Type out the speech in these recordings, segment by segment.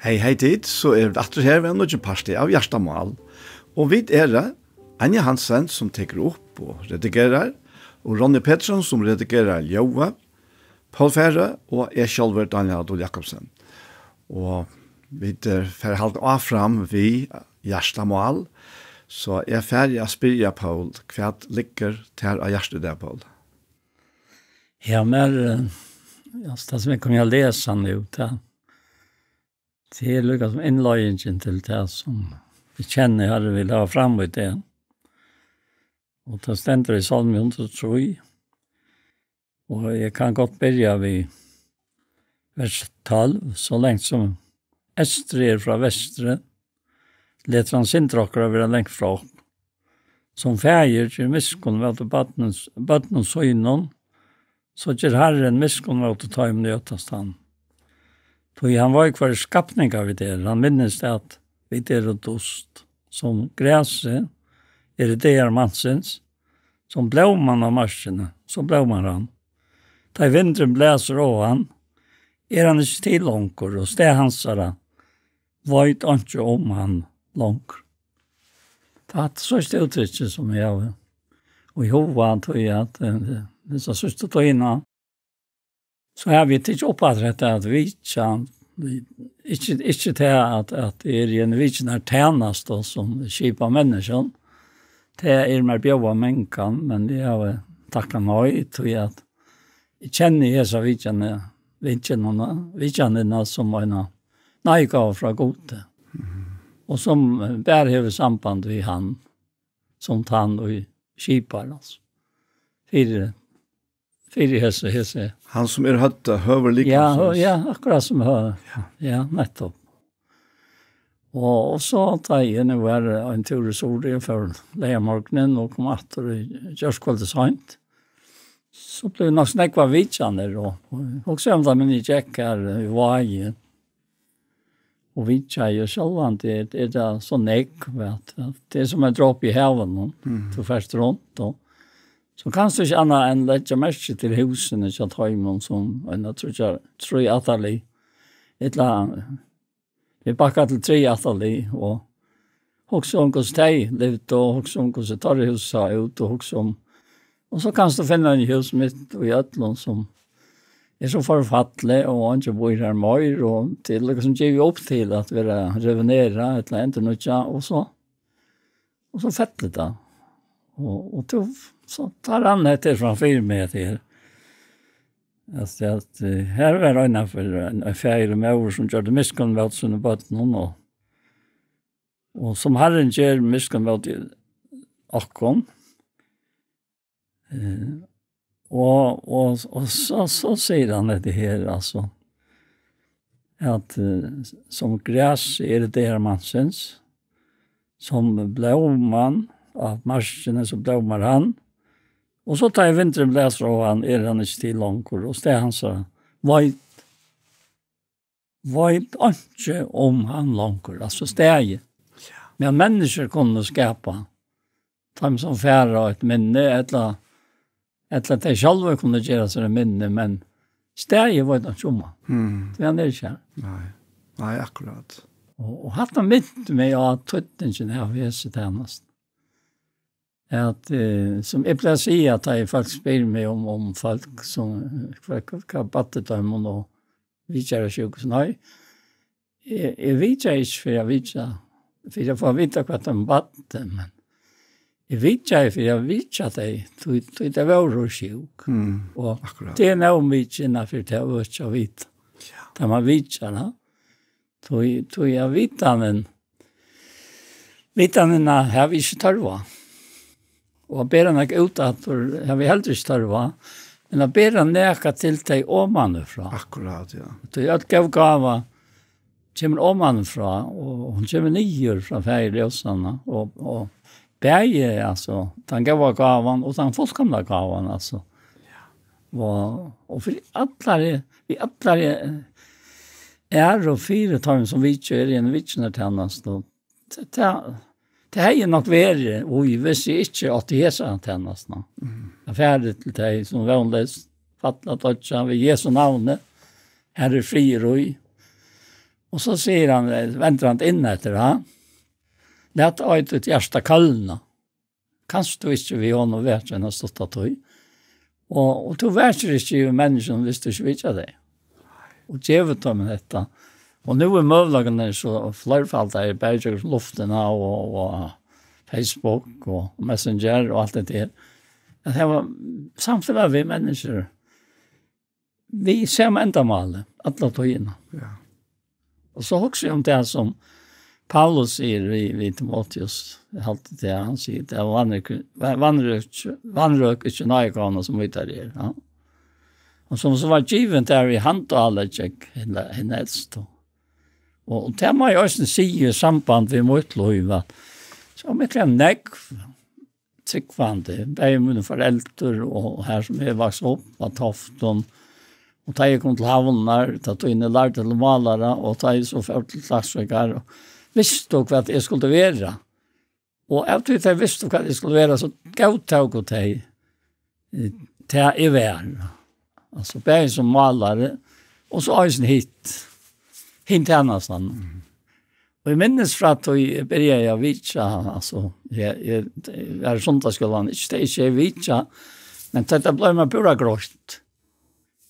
Hei tid, så det atter her ved noen parti av Gjerstamal. Og vi det Anja Hansen som teker opp og redigerer, og Ronny Pettersson som redigerer Ljøve, Paul Ferre og jeg selv Daniel Adol Jakobsen. Og vi får halt av fram vi Gjerstamal, så jeg er ferdig å spyrre Paul hva ligger til av hjertet der, Paul. Ja, men det som jeg kommer å lese nå til. Det er lykkes som innløyingen til det som vi kjenner her vi la fram ut det. Og det stender i Salme 103. Og jeg kan godt begynne ved vers 12, så lengt som Estrid fra Vestre, leter han sin drokker være lengt fra opp. Som feir til miskunn ved til bøttens søgnen, så gjør Herren miskunn ved til ta om nøtast han. For han var ikke for skapninger ved det. Han minnes det at vi er dost. Som græset er det der mansens. Som blåman av marsjene, så blåmar han. Da vinteren blæser av han, er han ikke til langer, og sted hans er han. Vet ikke om han langer. Det er så stort uttrykket som jeg har. Og i hovedet tror jeg at det er så søster tøyene. Så har vi ikke oppfattet at vi ikke til at det er en vikende tjenest som kjipet mennesker. Det er mer bjøve mennesker, men det har takket meg til at jeg kjenner disse vikene som en nøygav fra gode. Og som bare har samband med han, som han og kjipet. Altså. Fyre hese. Han som høtt høver liknande. Ja, akkurat som høver. Ja, nettopp. Og så da jeg var en tur i Soria for leiermorgenen og kom etter i Gjørskvaldet Saint. Så ble det nok snakket vidtjene og også om det, men jeg gikk her i Vaje. Og vidtjene selv, det er det så nekk, det er som en dropp i haven, til først rundt og så kan du ikke annet enn legge merke til husene til Tøymon som tror jeg atterlig. Vi bakket til 3 atterlig, og også om hvordan de levde, og også om hvordan torrehuset sa ut, og også om. Og så kan du finne en hus midt i Øtlund som er så forfattelig, og han ikke bor her mer, og til liksom gir vi opp til at vi revenere et eller annet nødja, og så fettelig da. Og så tar han etter fra 4 meter. At her var det for en feir med over som gjør det miskunn ved sånne bøtten. Og som Herren gjør miskunn ved akkom. Og så sier han det her, altså. At som græs er det der man syns. Som blåmann av marsjene så blåmar han. Og så tar jeg vinteren blæser av han, er han ikke til langer. Og sted han sa, vet ikke om han langer. Altså steg. Men mennesker kunne skapa. De som færre et minne, eller de selv kunne gjøre seg minne, men steg var ikke om han. Det er ikke her. Nei, akkurat. Og hatt han mitt med at tøttingen har vært tjenest. At som jeg pleier å si at jeg folk spør meg om folk som hva battet dem og vidtjere sjukhus. Nei, jeg vidtjere ikke for jeg vidtjere, for jeg får vite hva de battet, men jeg vidtjere for jeg vidtjere deg, det var jo sjuk. Og det er noe vidtjere for det var ikke å vite. Da man vidtjere, tog jeg vidtjere, har vi ikke tørva. Og ber han ikke ut at jeg vil heller ikke tørva, men jeg ber han neka til deg omanifra. Akkurat, ja. Så jeg gav gava, kommer omanifra, og hun kommer nyer fra feirløsene, og begge, altså, den gav gavan, og den fullkomna gavan, altså. Og for vi atler og 4 tar som vi kjører i en vittjønnertjennest, og det har nok vært, og hvis jeg ikke at det er sånn tennast nå. Jeg er ferdig til deg som vanligst, fattelig at vi Jesu navnet, her er fri røy. Och så säger han, väntar han in efter det. Lät öjt ut hjärsta kallna. Kanst du inte vi honom vet en har stått att tog. Och du vet inte ju människan visst du inte vet det. Och djevet dem med detta. Och nu är möjligen så flerfalt där i bergjörs lufterna och Facebook och Messenger och allt det där. Att det var samtidigt vi människor. Vi ser med ändamål, alla togina. Ja. Och så också om det som Paulus säger vid Timoteus, alltid det han säger, det vanrök inte nöjgående som vi tar det. Ja. Och som så var given där i hand och alla tjeck, henne äldst. Och det må jag också säga i samband med motlöjva, så mycket en negg, tryggvande, bäg mina föräldrar och här som är vaks upp av Tofton, och da jeg kom til havnar, da tog inn i lærte til malere, og da jeg så ført til slagsvekkar, og visste hva jeg skulle være. Og jeg tror jeg visste hva jeg skulle være, så gav jeg til i verden. Altså, bare som malere, og så øysen hit tjenestan. Og jeg minnes fra at jeg begynte å vitsa, altså, jeg er sondagsskolen, ikke jeg vitsa, men dette ble meg pura grått.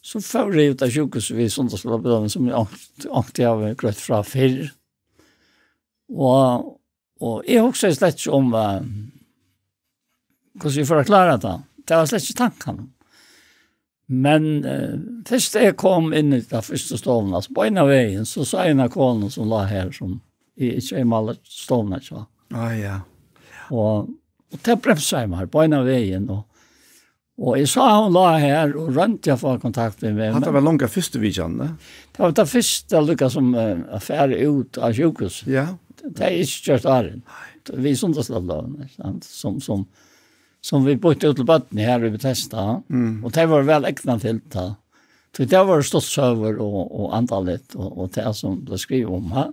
Så får jeg ut av sjukhus vid sondagsskolen, som jeg har grøtt fra før. Og jeg husker slett ikke om hvordan vi får klare det. Det var slett ikke tanken. Men først jeg kom inn i den første stolen, altså på en av veien, så sa en av kålene som la her, som ikke er malet stolen, ikke. Ja. Og det bremset jeg meg på en av veien, og jeg sa hun la her, og rønt jeg får kontakt med meg. Det var langt første vidjene? Det var det første lykket som affære ut av sjukhus. Ja. Det er ikke kjørt åren. Vi er sondagslovene, som vi bodde ut til bøtten her i Bethesda, og det var vel ekne til det. Så det var stått søver og antallet, og det som det skriver om her.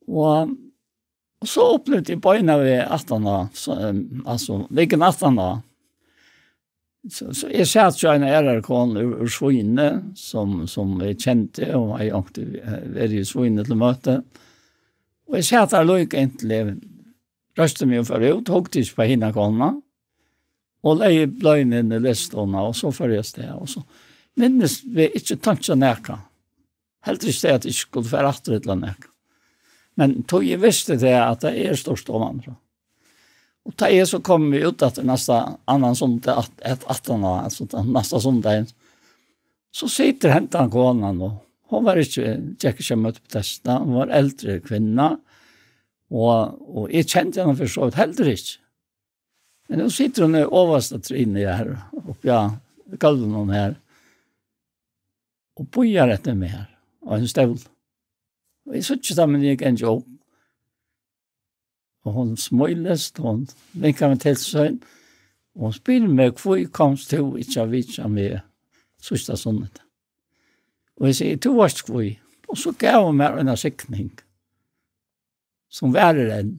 Og så opplevde jeg bøyene ved 18, altså hvilken 18 da. Så jeg satt jo en ærerkån ur Svine, som jeg kjente, og jeg åkte ved i Svine til møte. Og jeg satt der løyke egentlig, røste meg for ut, hokte ikke på henne kånene, og leie bløyene inn i listene, og så føres det. Og så minnes vi ikke tanke neka. Helt ikke det at jeg ikke skulle være etter et eller annet. Men tog jeg visste det at det er størst om andre. Og da jeg så kom vi ut etter neste annan sondag, altså neste sondag, så sitter hentan kånen, og hun var ikke møtt på testa, hun var eldre kvinna, og jeg kjente henne for så vidt heller ikke. Men nå sitter hun i overste trinnet her, oppi gulven hun her, og bøyer etter meg her, og en støvl. Og jeg så ikke da, men jeg gikk en jobb, og hun smøylest, hun vinket meg til søgn, og hun spiller meg, hvor komst du ikke av vitsa med sørste sonnet. Og jeg sier, du var ikke hvor, og så gav hun meg en sikning, som værer en.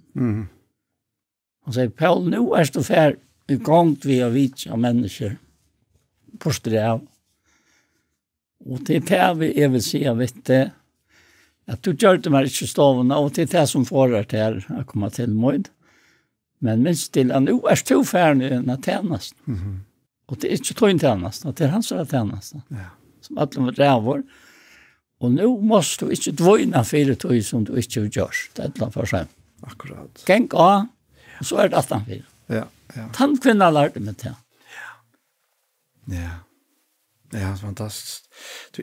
Og sier, Paul, nå er du ferdig i gang til å vitsa mennesker, påstår jeg. Og til det jeg vil si, jeg vet det, at du gjør det meg ikke stående, og til det som får deg til å komme til møyd. Men minst til at nå er du ferdig i denne tjenest. Og det er ikke tog tjenest, det er hans tjenest. Ja. Som alle må ræver. Og nå måste du ikke dvøyne fire tog som du ikke gjør. Det er et eller annet for seg. Akkurat. Genk av, og så er det 18-4. Ja. Tannkvinna lærte meg til. Ja, fantastisk.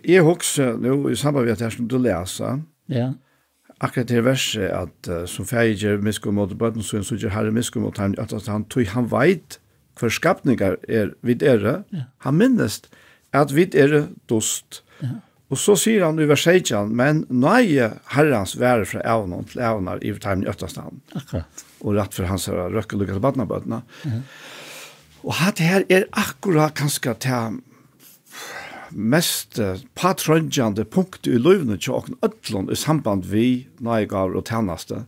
Jeg husker nå i samband med at jeg som du leser, akkurat det verset at som feir miskom mot bøtten, så gjør herre miskom mot han, at han vet hva skapninger vid han minnes at vid dost. Og så sier han i vers 16, men nøye herrens være fra evnen til evner i timen i øtterstand. Akkurat. Og rett for hans røkkelukket til badnabøttene. Og det her akkurat kanskje til mest patrønjande punkt i løyvene til åkken øtlån i samband vi nøygaver og tjeneste,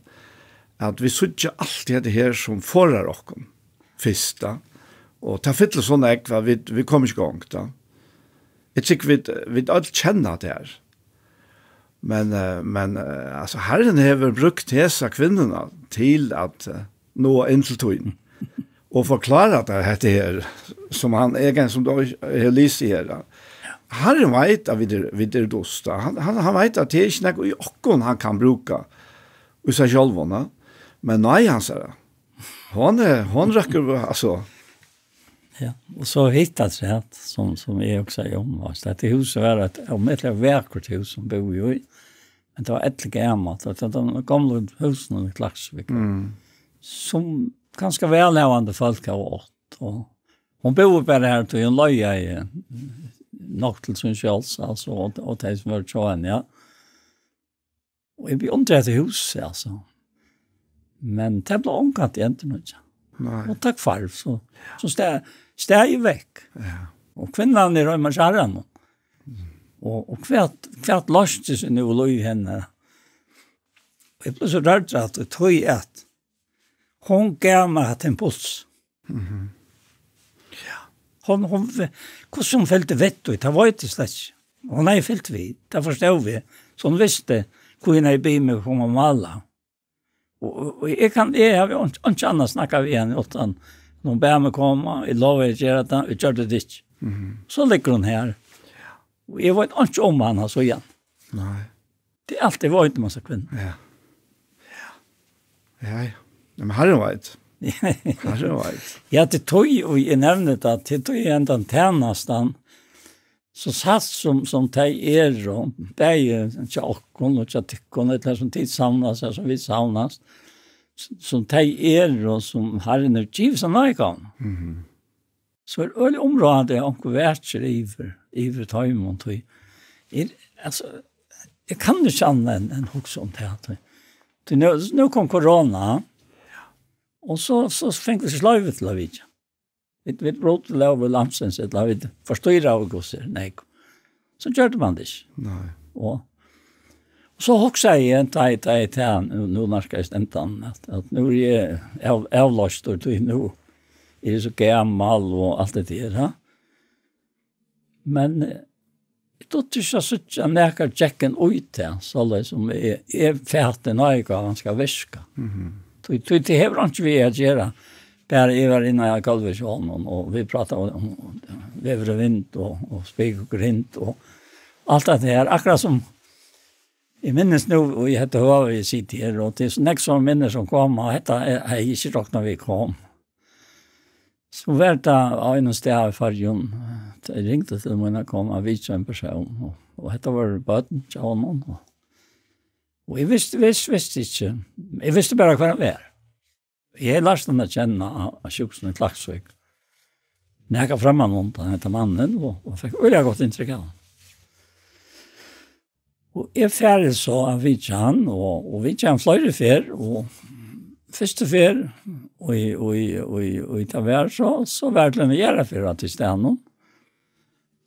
at vi sørger alt det her som forer åkken først, og ta fytle sånne ekva, vi kommer ikke gang da. Jeg tykker vi alt kjenner det her. Men alltså Herren har brukt dessa kvinnorna till att nå in till tiden. Och förklara det här som han egen som då lyser. Herren vet att vi det dosta. Han vet att det är inte något i åkken han kan bruka i sig själva. Men nej, han säger hon räcker alltså. Ja, och så hittat sig som jag också säger om oss. Att det huset var ett verkligt hus som bor ju i. Men det var ett gammalt. Det var de gamla husen i Klaksvik. Som ganska välhavande folk har varit. Och hon bor bara här till en löja i nok till sin själv. Alltså, och det som var tråden, ja. Och jag blir undrat i huset, alltså. Men det blev omkatt egentligen inte. Nej. Och tack farv så steg ju väck. Ja. Och kvinnan i Röjmars herran. Och kvart löste sig nu och låg i henne. Och jag blev så rädd att det tog att hon gav mig ett impuls. Ja. Hon hvordan hon fällte vett ut, det var inte slags. Hon har ju fällt vid, det förstod vi. Så hon visste hur hon är i med hon var mala. Och jag har inte annat snackat vi henne utan hon bär mig komma, jag lovar att göra det, jag gör det inte. Så ligger hon här. Och jag vet inte om han så igen. Nej. Det är alltid varit en massa kvinnor. Ja. Men Herren vet. Herren vet. Ja, det tog ju, och jag nämnde att det tog ju ända tjänastan så satt som de och det är ju tjockon och tjockon, eller som tid samlas, som vi samlas, som de och som Herren är giv som nöjkan. Så är det området och världser iver tajmon. Alltså, jag kan inte känna en också om det. Nu kom corona, och så fick vi slöjvet till Lavidja. Vi brått till av lamsens, eller vi förstyrde av gosser, nej. Så gjorde man det inte. Nej. Och så också jag nu när ska jag stämta att nu är jag avlöst och nu är det så gammal och allt det där. Men då tycker jag så att jag näkar checken ut här, så det som är färdig när jag ska väska. Det har inte vi att göra. Bara jag var innan jag kallar honom och vi pratade om väver och vind och spik och grint och allt det här. Akkurat som jag minns nu och jag hette hva vi sitter här och det är så näkt som minner som kom och detta har jag inte råkt när vi kom. Så var det av en sted i fargen. Jag ringte till mig när jag kom och visste en person och detta var bøten til honom. Och jag visste inte. Jag visste bara hva han var. Jeg lærte han å kjenne av sjuksen i Klaksvik. Når jeg gikk fremme noen på denne mannen, og fikk veldig godt inntrykk av han. Og jeg ferdig så av Vidjan, og Vidjan fløyre fer, og første fer, og i Taver, så var det en gjerne fer at i stedet.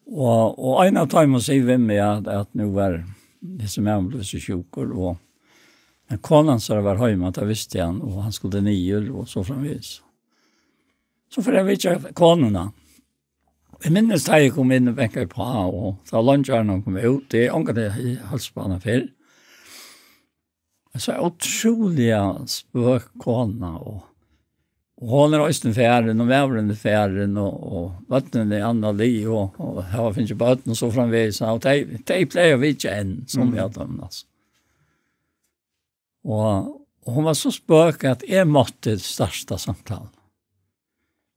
Og en av tøymen sier vi med at nå var det som jeg ble så sjukker, og men konan så var hemma, det visste han, och han skulle nyer och så framvis. Så för jag vet jag konorna. Jag minns att jag kom in och bänkade på och så lunchen kom ut. Det är ångade i halsbanan för. Så är otroliga spökkona och hon är östen färden och vävren färden och vattnen är andra liv och här finns ju vatten och så framvis. Och det plejer vi inte än som jag dömnas. Og hon var så spøk at jeg måtte starta samtalen.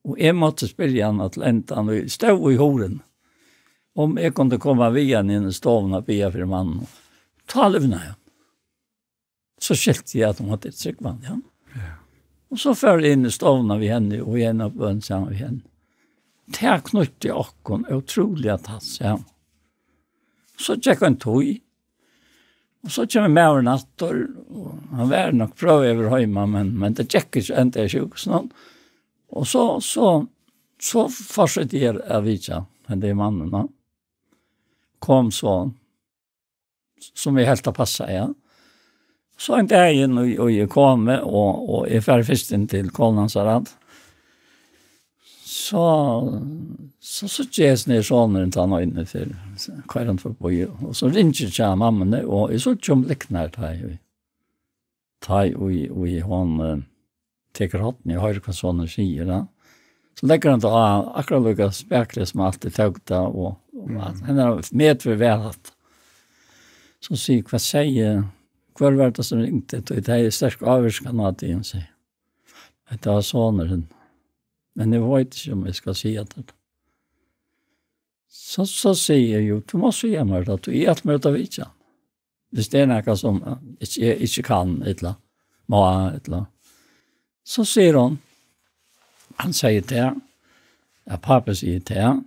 Og jeg måtte spille henne til enten og stå i horen. Om jeg kunne komme via inn i stoven og via for mannen. Ta livene igjen. Så skilte jeg at hun hadde et tryggvann igjen. Og så førte jeg inn i stoven av henne og igjen av bønn sammen med henne. Det har knyttet åkken utrolig at han sa. Så tjekk han tog. Og så kommer med over natter, og han var nok prøve over hjemme, men det tjekker ikke enda i sjukhusen. Og så fortsatte jeg av Vidja, men det er mannen. Kom så, som vi helt har passet, ja. Så en dag inn, og jeg kom, og jeg fer først inn til Kolnansarad. så tjes ner sånne inte han inne för kvarant för på ju och så ringer jag mamma och är så som liknar tai hon teker hatten i høyre hva sånne sier da. Så legger han da akkurat lukket spekler som alltid tøgta og at henne er medforværet. Så sier hva sier hva var det som ringte og det er sterk avvirskende at det sier. Det var sånne men jeg vet ikke om jeg skal si det. Så sier jeg jo, du må si meg at du er alt møte av ikke. Hvis det er noe som jeg ikke kan etla, må etla. Så sier han sier til, pappa sier til,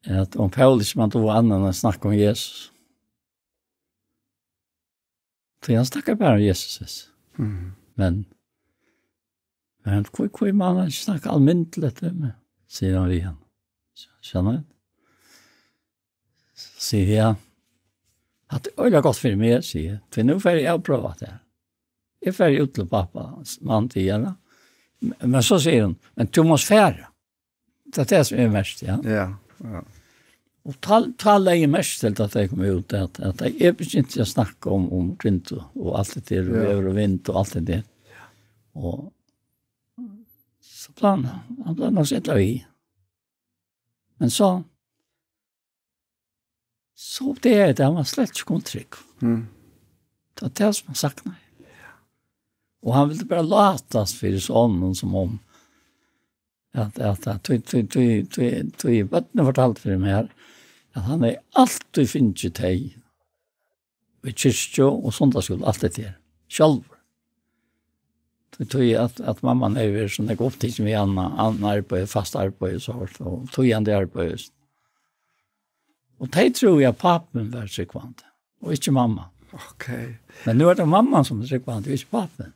at om Paulus man tog annan å snakke om Jesus. Så han snakker bare om Jesus. Men hvor man ikke snakker almindelig med, sier han igjen. Skjønner du? Så sier jeg, at det er godt for meg, sier jeg. For nå får jeg prøve det. Jeg får ut til pappa, mann til henne. Men så sier hun, men du må fære. Det er det som er mest, ja. Ja. Og tala er mest til at jeg kom ut, at jeg begynte å snakke om grint og alt det der, og over og vind og alt det der. Og så han ble nok sett av i. Men så det han var slett ikke kontrykk. Det er det som han sagt nei. Og han ville bare latas for sånn som om at bøttene fortalte for meg her at han alltid finner teg ved kyrkjø og søndagsskole, alt det der, selv. At mamma er sånn jeg opptid med annen arbeid, fast arbeid og tog igjen det arbeid. Og det tror jeg papen var sikkvant, og ikke mamma. Okay. Men nu er det mamma som er sikkvant, og ikke papen.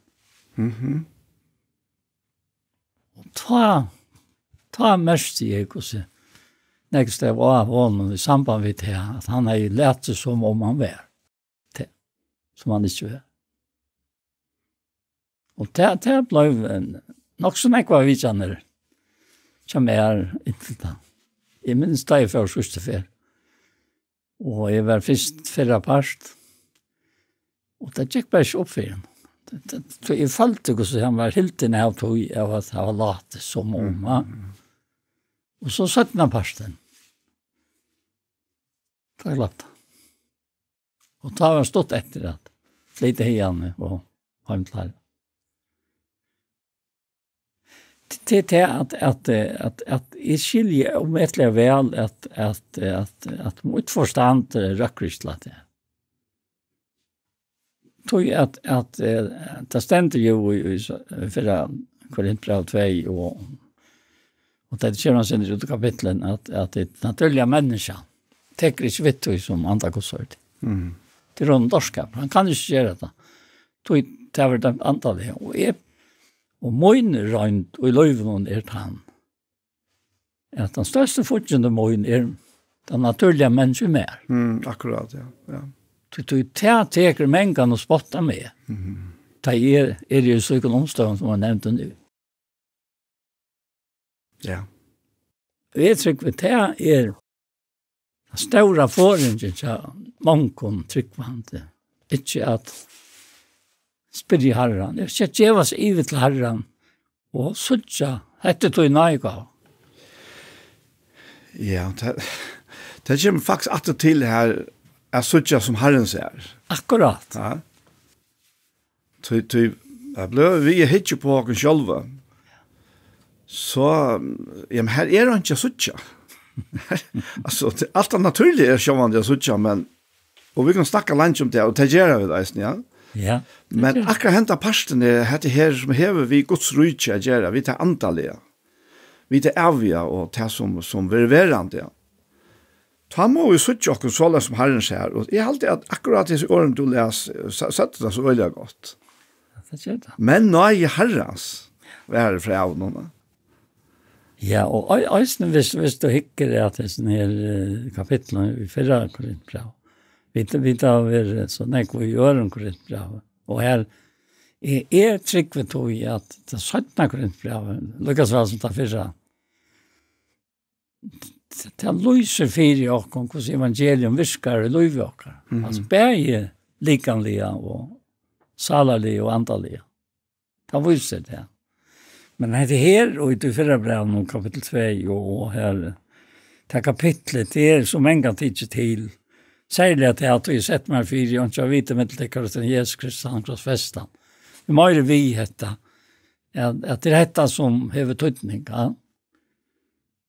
Og ta mest i jeg hvordan nekst jeg var av honom i samband med det at han har lært seg som om han var det, som han ikke var. Og det ble nok så nekva vi kjenner som inntil da. Jeg minns da jeg før første fer. Og jeg var først fyrre part og det gikk bare ikke opp for ham. Jeg følte hvordan han var helt inn av tog av at han var late som om. Og så 17. parsten. Det glatt. Og da var han stått etter at flytte hjemme og heimtlar. Det at jeg skiljer om et eller vel at mot forstand røkker ikke til det. Tog at det stendte jo i fyrre Korintbrev 2 og det kommer han sin ut i kapitlen at det naturliga menneska teker ikke vitt som andre godsord. Det er en dorskap. Han kan ikke gjøre det. Tog det var det antallet. Og moin røynt og i løyven han. At den største fortjende moin det naturliga menneska mer. Akkurat, ja. Du teker mengan og spotta med. Det er jo så omstående som jeg nevnte nu. Ja. Jeg tror det er stora foringen til mange tryggvante. Ikke at spyrje herran. Jeg skal gjøre seg ivet til herran og sutja etter tog nøyga. Ja, det kommer faktisk alltid til her jeg sutja som herren ser. Akkurat. Ja. Jeg ble vi hitje på åken sjølve. Så, ja, men her han ikke sutja. Altså, alt er naturlig sjåvande jeg sutja, men og vi kan snakke langt om det, og det gjør vi det, ja. Ja. Men akkurat hentet parten dette her som hever vi Guds rydtje å gjøre, vi tar antallet, vi tar avvia og tar som ververande, ja. Ta må vi suttje okkur sånn som Herren sier, og jeg halte at akkurat disse årene du leser, sette det så veldig godt. Men nå er jeg Herrens, hva er det fra av noen? Ja, og hvis du hikker at det er sånne her kapitlen i 4 Korintbrev, vi tar over sånn jeg vil gjøre en Korintbrev, og her trygg vi tog i at det 17 Korintbrev, lukkes vel som tar 4, det lyser fyra och hos evangelium viskar i lövjokar. Alltså bäge likanliga och salarliga och andaliga. Det visar det. Men det här och i förra brevet kapitel 2 och här det kapitlet det är så många tider till. Särskilt att jag sett mig för och jag vet med det kallas Jesus Kristus han krossfästan. Det måste vi heta. Att det är detta som har tydning, ja.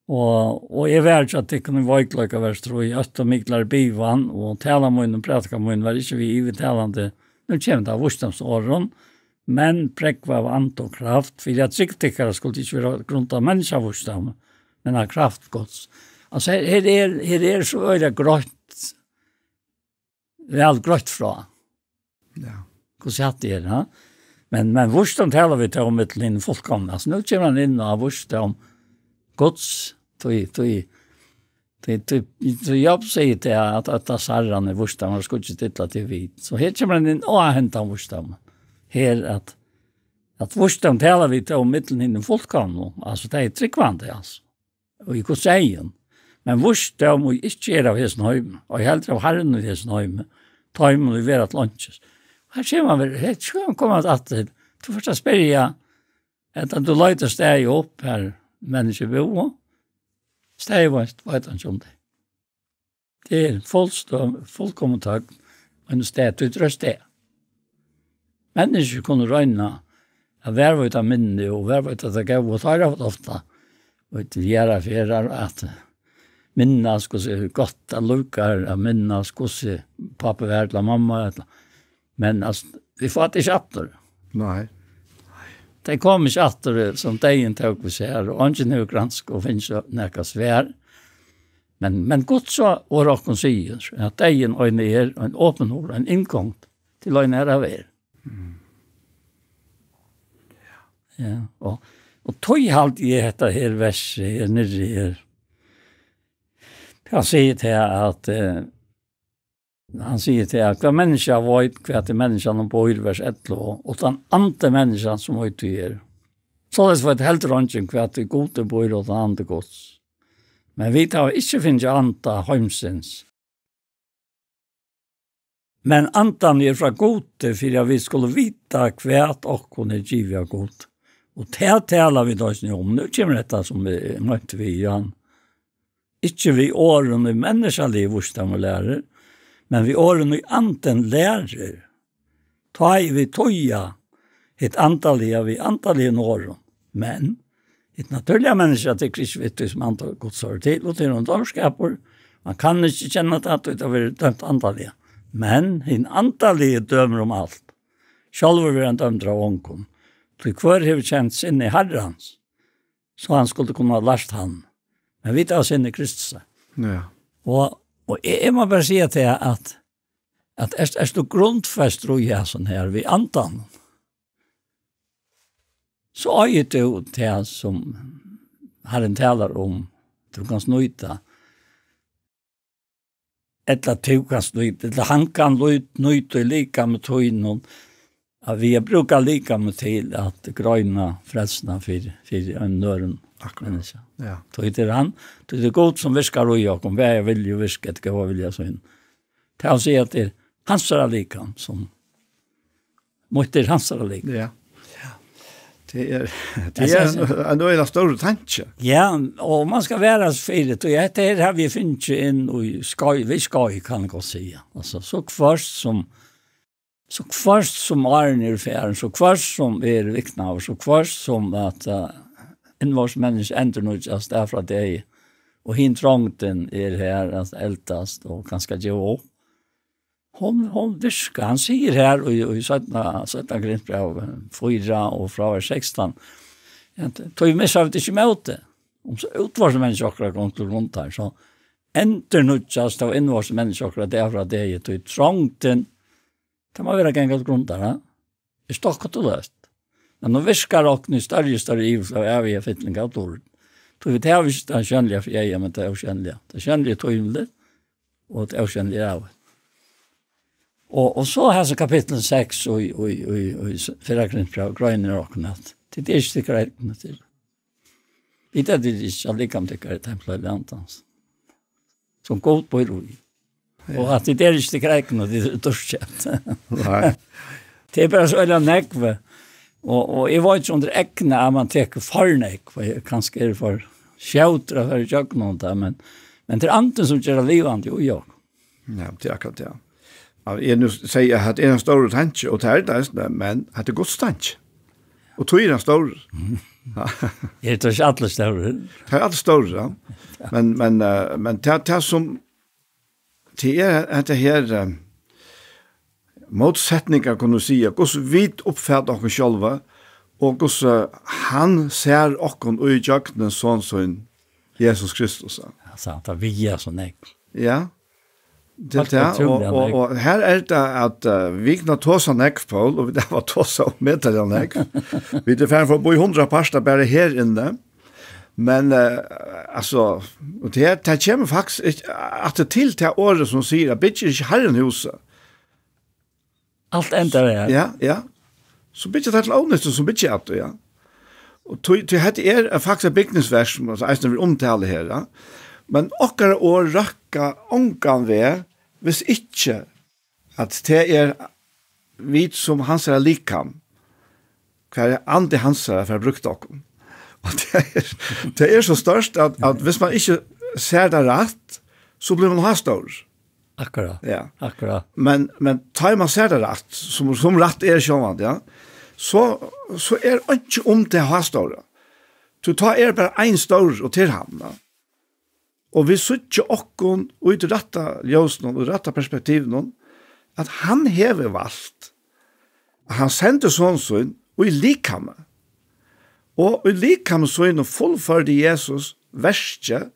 Och jag vet att det kunde vara ikläka vers tror jag att miklar bivan och tala mun och prata mun var inte vi i talande. Nu kommer det av vursdomsåren, men präkva av ant och kraft, för att siktikare skulle inte vara grund av människa vursdom, men av kraft gods. Alltså här är så öliga grått, väl grått fra. Ja. Hur satt det ja? Men vursdom talar vi till om ett linn fullkomna. Så nu kommer han in och vursdom gods, jag säger till att det sarran är vursdom, och skulle inte titta till vit. Så här kommer han in och hämtar vursdom. Här att vursdom talar vi till om mittlen innen fullkomna. Alltså det är tryggvande, alltså. Och i kosseien. Men vursdom och ikke er av hessen høyme, og helt av herren i hessen høyme, ta hjem og være et lunches. Her ser man vel, her skal man komme at det, du først spørre jeg, at du løyter steg opp her, mennesker bo, steg vet han ikke om det. Det er fullkommen tak, og en sted til trøst det. Mennesker kunne røyne, at hver var ut av minne, og hver var ut av det gav, og tar av det ofte, og til gjøre ferer, at minnas hur gott att lukar att minnas hur pappa var mamma men alltså vi får inte chatta. Nej. Det kommer chatta som dagen tog vi så här och inte nu gransk och finns några svär. Men gott så och rockon säger att dagen och ner en öppen ord en ingång till en nära väl. Ja, och tog halt i detta här vers nere han säger till att hva människa vet hva till människan om på vers 1 och den andra människan som vet du är. Så det var ett helt röntgen hva till gode bor och den andra gods. Men vi tar inte finns anta heimsens. Men antan är från gode för att vi skulle vita kvärt och kunna giva god. Och det talar vi då om. Nu kommer detta som vi mötte vi igen. Ikke vi åren i menneskelig vursdom og lærer, men vi åren i anten lærer. Ta i vi toja et antallige vi antallige åren. Men et naturlige mennesker til kristvittig som antal godsår til, og til noen dårskaper. Man kan ikke kjenne at det har vært dømt antallige. Men en antallige dømer om alt. Selv vil han dømt av ånkom. Til hver har vi kjent sinne i herrens, så han skulle kunne ha lært han. Men vi tar oss inn i Kristus. Ja. Og jeg må bare si til at er du grundfest tror jeg sånn her ved antan, så er det jo det som Herren taler om, du kan snøyta, eller du kan snøyta, eller han kan snøyta lika med tøynen, at vi brukar lika med til at grøyna frelsene for en nøren. Akkurat. Ja. Tog han, det god som viskar og jag om vad jag vill ju viska det vad vill jag så in. Det har säga att det hans är lika som måste hans är lika. Ja. Ja. Det är en öra stor tanke. Ja, och man ska vara så fint och det har vi finns in och vi ska kan gå säga. Alltså så först som Arne för så först som är vikna och så först som att vars människa ändå just därför att det är och hintrångten är här att ältast och ganska jo. Hon viskar, han säger här och i sätta grintbrev 4 och från 16. Jag tog med sig av det inte om så utvars människa akkurat gång till runt här så ändå just av invars människa akkurat därför att det är trångten kan man vara gängat grund där. Det stockat och löst. Men nå viskar och nu större i så är vi fittling av ord. Då vi tar visst den känliga för jag men det är känliga. Det känliga tydligt och det är känliga av. Och så här så kapitel 6 och förra Korinthierbrevet gröna och natt. Det är inte grejt till. Vi det ikke allikam tykker i templet i Antans. Som god på ro. Og at det ikke til kreiken og det er dørskjent. Nei. Det bare så eller nekve. Og jeg var ikke under ekne at man teker for nekve. Kanskje det for skjautra for kjøkken men det andre som gjør livet jo jo. Ja, det akkurat det. Jeg nu sier at det en stor tanke, og det det, men at det godt tanke. Og tog en stor. Jeg tror ikke alle store. Det alle store, ja. Men det som det at det her motsetninger kan du si, hvordan vi oppfatter oss selv, og hvordan han ser oss i jøkkenen sånn som Jesus Kristus. Altså, at vi er sånn jeg. Ja. Det og her det at vi kan ta sånn ekv på, og det var ta sånn medtaljen ekv. Vi er ferdig for å bo i 100 parster bare her inne. Men altså, det kommer faktisk at det til året som sier at bygger ikke herrenhuset. Alt ender det her. Ja. Så bygger det til åneste som bygger det, ja. Og til dette faktisk et bygningsvers som jeg vil omtale her, ja. Men okkar år rakka ongan ved, hvis ikke at det vi som hans likam, hva ande hans for å bruke dere. Og det så størst at hvis man ikke ser det rett, så blir man ha stor. Akkurat. Ja. Akkurat. Men tar man ser det rett, som rett sjåvand, ja, så ikke om det ha stor. Du tar bare en stor og til ham, ja. Og vi sitter okkon ut i rette ljøsene og rette perspektiven at han hever valgt. Han sendte sånn og i likhamme. Og i likhamme sånn og fullførde Jesus verste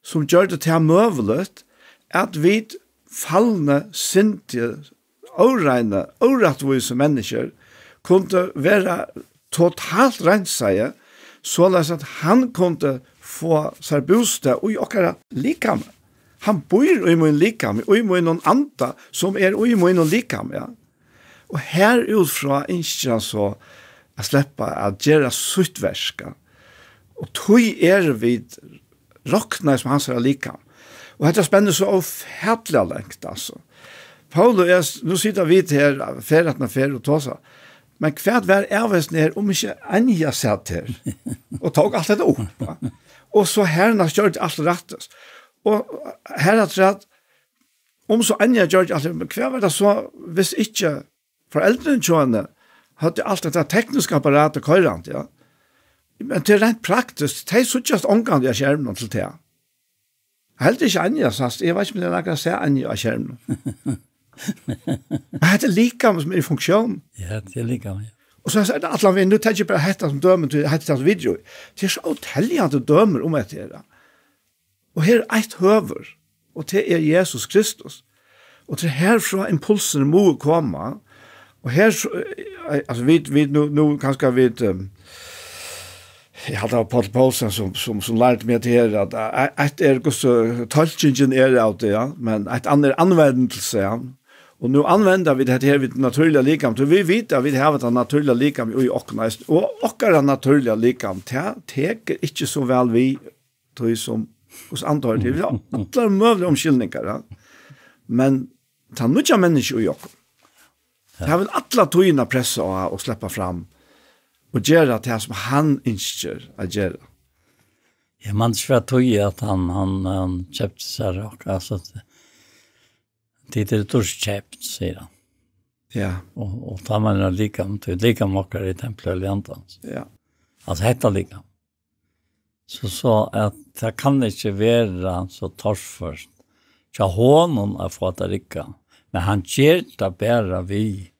som gjør det til møvelet at vi fallende, sintige, åregne, årettvise mennesker kunne være totalt renseie så at han kunne få seg bostad og okkara likam. Han bor i min likam, og i min anta som i min likam, ja. Og her utfra ikke så å slippe å gjøre suttverska. Og tog vi råkna som hans likam. Og dette spennende så ofertelig lengt, altså. Paulus, nå sitter vi til her, ferretna og tåsa, men hva var avvesen her om ikke anja satt her? Og tog alt dette opp, ja. Og så herren har gjort alt rettes. Og herren har sagt, om så anja gjort alt rettes, hva var det så, hvis ikke foreldrene tjående hadde alt dette tekniske apparatet køyrant, ja. Men det rent praktisk, det så just omgang av skjermen til det. Helt ikke anja, sast. Jeg vet ikke om det er noe å se anja av skjermen. Men det likam som i funksjon. Ja, det likam, ja. Og så sier det at vi, nå tenker jeg bare hette som dømer til hette som video. Det så utelligende dømer om etter det. Og her et høver, og det Jesus Kristus. Og det herfra impulsen må komme. Og her, altså vi nå kanskje vi, jeg hadde Paul Paulsen som lærte meg til her, at et hvordan tolkingen av det, ja, men et annet anvendelse, ja. Og nu använder vi det här vid naturliga likam. Så vi vet att vi har ett naturliga likam i okkna. Och okkara naturliga likam, det teker inte så väl vi tror som hos antar det. Vi har alla möjliga omkyldningar. Ja. Men ta nutja människor i okkna. Det har väl alla togna pressa och släppa fram. Och göra det som han önskar att göra. Ja, man ska tog att han köpte sig och alltså det är torskjäpt, säger han. Ja. Och tar man en likam mockar i templet eller antans. Ja. Alltså hetta likam. Så att det kan inte vara så torskförst. Så honom har fått att ricka. Men han ger det bara vi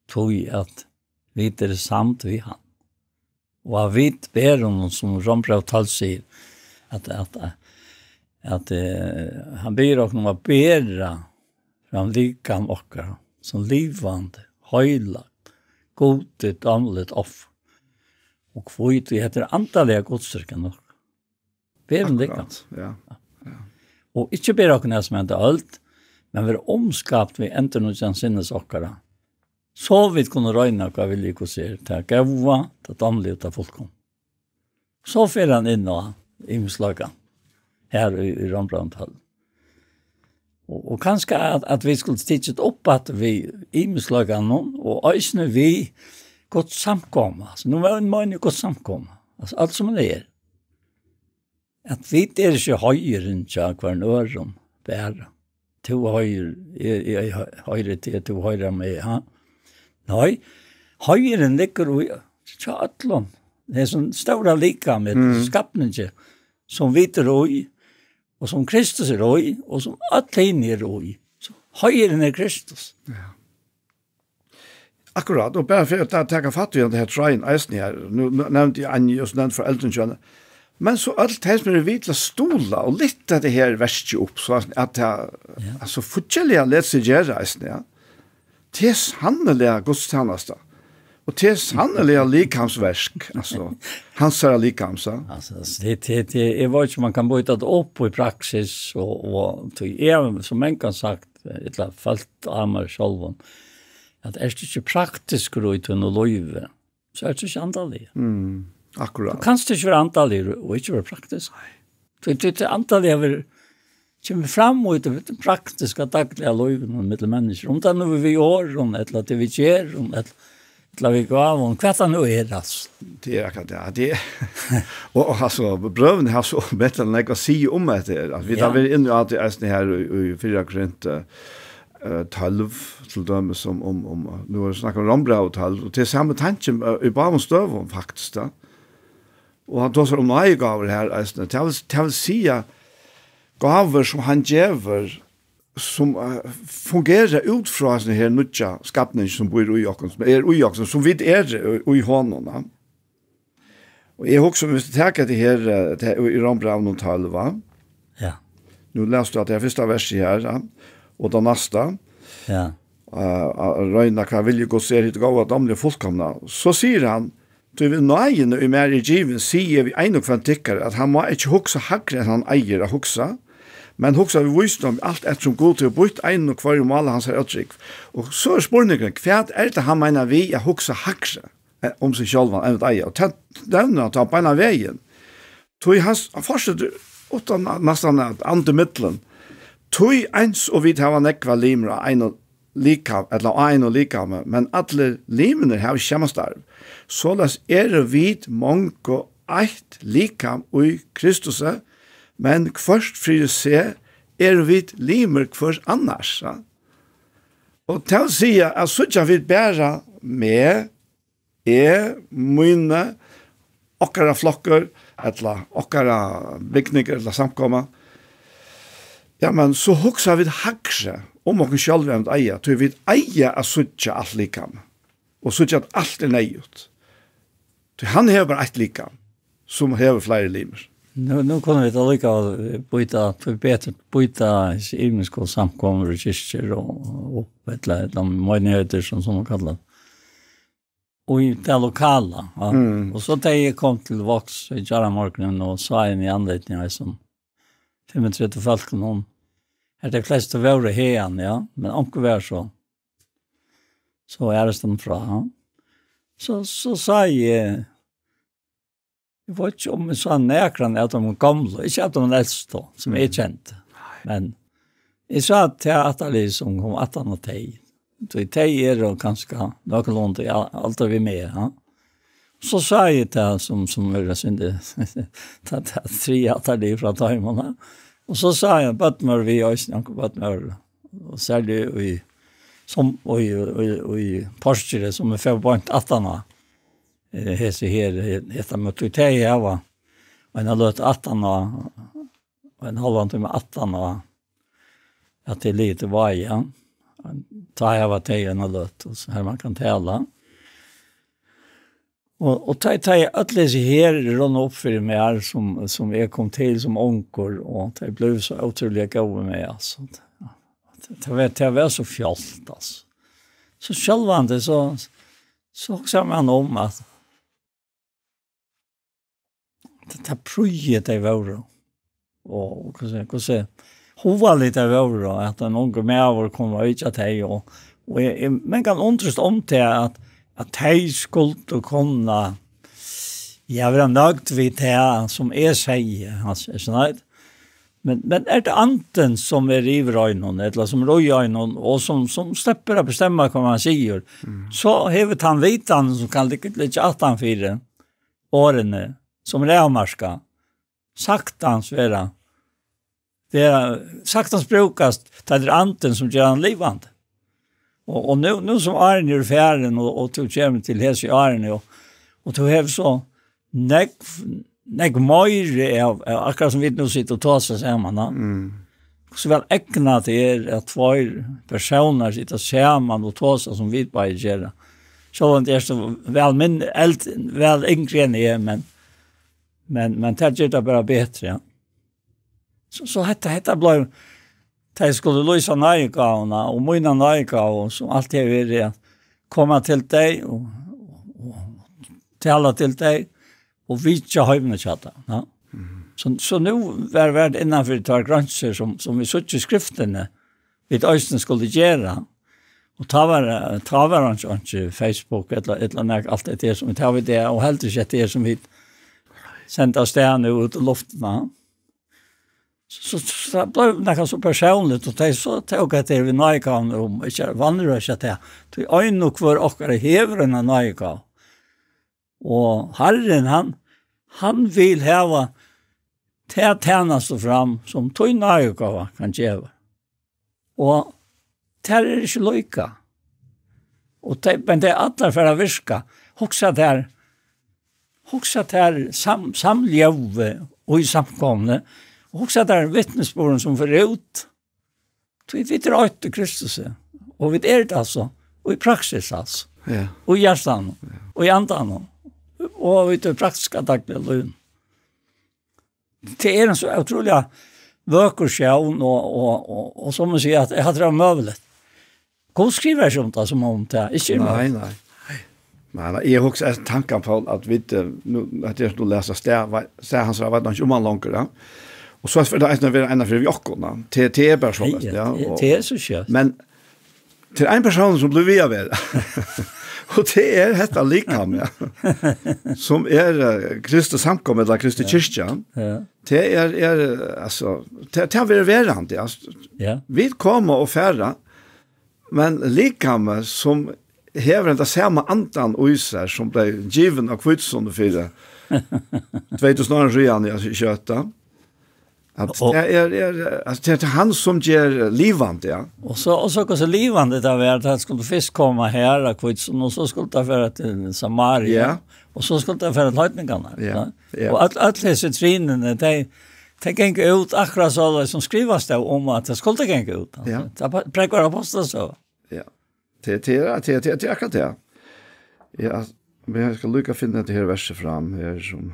tog att vi är samt vi han. Och vi ber honom som Rombrau tal säger att han ber oss om att bära fram likam okkar som livande, høylagt, godet, damlet offer. Og kvitt vi heter antallega godstyrkan nok. Ber om likam. Ja. Og ikke ber okkar som enda alt, men vi omskapt vi enda noen sinnes okkara. Så vi kunne røyna hva vi liker å se til gava, til damlet og til folkom. Så får han in och imslaga här i Rambrandhall. Och kanske att vi skulle sticka upp att vi imslaga någon och ösna vi gott samkomma. Så nu var en man gott samkomma. Alltså allt som det är. Att vi är inte höjre än kvar öron bära. To höjre till to höjre med. Ha? Nej, höjre ligger i tjatlon. Det är sån stora lika med skapningen som vi är i och som Kristus är i och som alla är i. Så höjre är Kristus. Ja. Akkurat, och bara för att ta fatt i det här tröjen eisen här, nu nämnde jag Anja och nämnde för Elton. Men så allt det som är vitla stola och lite det här värsta upp så att det alltså fortsätter lätt sig göra eisen, ja. Det är sannolikt gudstjänst. Och det är sannolikt likamsverk, alltså hans är likams. Alltså det är vad som man kan byta det upp i praxis och är som man kan sagt ett la falt armar själva. Att det inte praktiskt ut och löjve, så är det inte antallig. Akkurat. Du kan inte vara antallig och inte vara praktisk. Det är antallig över kommer fram mot det praktiska dagliga löjven med människor. Om det är vi gör, eller att vi gör, eller vi går av, vad det nu är det. Det är akkurat det. Och alltså, bröven har så bättre än jag säga om det. Vi tar väl in att det är här i 4 Korinther 12 till dem som om nu snackar om Rambrandhall och det är samma tanke i barnstövon faktiskt då. Och han tar om nya gåvor här alltså det vill säga gåvor som han ger som fungerar utifrån den här nya skapningen som bor i oss som är i oss som vi är i honom. Och jag också måste ta det här i Rambrandhall va. Ja. Nu läste jag att det första verset här och det nästa. Ja. Røyna hva vilje gå ser hit gav at damlige fullkomna. Så sier han, du vil nøyen og mer i given, sier vi en og kvann tykker, at han må ikke huksa hakre enn han eier å huksa, men huksa vi visdom alt etter som god til å bytte en og kvar male hans her uttrykk. Og så er spørningen, hva er det han mener vi å huksa hakre om seg selv enn et eier? Og denne han tar på en av veien. Tog hans fortsetter utan nesten andre middelen, tog ens og vi har nekva limra en og lika, eller en og lika, men alle limene har kjemestarv. Således det vid mange eit lika i Kristus, men først fri se vid limer hver annars. Ja? Og til å si at så ikke vi bære med mine okkara flokker, eller okkara bygninger, eller samkommer. Ja, men så hugsa vi hakse om oss själva med eia, så vi eia a suttja allt likam, og suttja at allt nøyut. Han har bara ett likam, som har flere limer. Nu kommer vi att lycka byta imenskål samkommer och kyrkor och de möjligheter som man kallar. Och i det lokala. Ja. Och så där jag kom till Vox i Jaramorknen och sa in i anledningen som 35 falken om att de flesta var här, ja, men omkring var så är det stämt fra. Ja. Så sa jag vet inte om jag sa näkran att de är gamla, inte att de är äldsta som är känt. Men jag sa att det som kom 18 och 10. Så i 10 är det ganska något allt vi med. Ja. Så sa jag det som är synd att 3 att det från tajmarna. Och så sa jag Batmar vi har snackat Batmar och så det i som och i Porsche som är för bort 18. Hese her heter Motutei jag var en halvt 18 och en halvant med 18 och att det lite var ja. Ta jag var till en halvt och så här man kan tälla. Och ta alla sig här runt upp för mig som jag kom till som onkor och det blev så otroligt goda med alltså. Det var så fjollt alltså. Så självande så också man om att det projet det var och hur så hovaligt det var att en ung med kommer ut att hej och men kan undrast om det att hej skulle kunna Jag vill nöjd vid det som säger, alltså, sånt. Men det anten som river ögonen, eller som röjer ögonen, och som släpper att bestämma vad man säger, så har han vitan som kan lite 18-4 årene, som avmarska, saktans vera. Det är saktans brukast till anten som gör han livande. Och nu som Arne är färden och tog kommer till hälsa i Arne och tog hem så nek mer av akkurat som vi nu sitter och tar sig samman. Så väl äckna till att två personer sitter samman och tar sig som vi bara gör. Så det är så väl yngre än är, men det gör det bara bättre. Ja. Så hetta blev det skulle lösa nöjgavna och mina nöjgav som alltid är det komma till dig och tala till dig och vitja höjna chatta. Ja. Så nu var värd innanför tar gränser som vi såg i skrifterna vid östen skulle göra. Och ta var inte Facebook eller allt det som vi tar vid det och helt inte det som vi sände oss där nu ut i luften. Så det blev något så personligt och det så tog att det vi nöjgav om inte vandrar sig till. Det är ögon kvar och hevren av nöjgav. Och Herren han vill ha det tjänast fram som tog nöjgav kan göra. Och det är inte lika. Men det är alla för att virka. Också där samljöve och i samkomne. Också där vittnesborden som får ut. Vi drar ut till Kristus. Och vi är det alltså. Och i praxis alltså. Ja. Och i hjärtan. Och i andan. Och vi tar praktiska dagliga lön. Det är en så otroliga vökersjön och som man säger att jag hade det möjligt. God skriver sånt där som om det inte Nej. Nej, jag har också tanken på att vi att jag skulle läsa så han sa vad inte långt då. Och så för det är en av jockorna till är bara så ja. Det är så kört. Men till en person som blev vi av det. Och det är detta likam, ja. Som är Kristus samkommet eller Kristi kyrkjan. Ja. Det är alltså det har vi verant, ja. Ja. Vi kommer och färra. Men likam som hever det samma antan oiser som blev given av Kvitsson för 2000 jag köta. Att det är han som ger livande, ja. Och så så livande det var att han skulle fisk komma här av Kvitsson och så skulle det för till Samaria. Ja. Och så skulle det för höjtningarna. Ja. Ja. Och att läsa trinen det gick ut akkurat så som skrivas det om att det skulle gå ut. Ja. Det präkvar aposteln så. Ja. Det är akkurat det. Ja, men jag ska lycka finna det här verset fram här som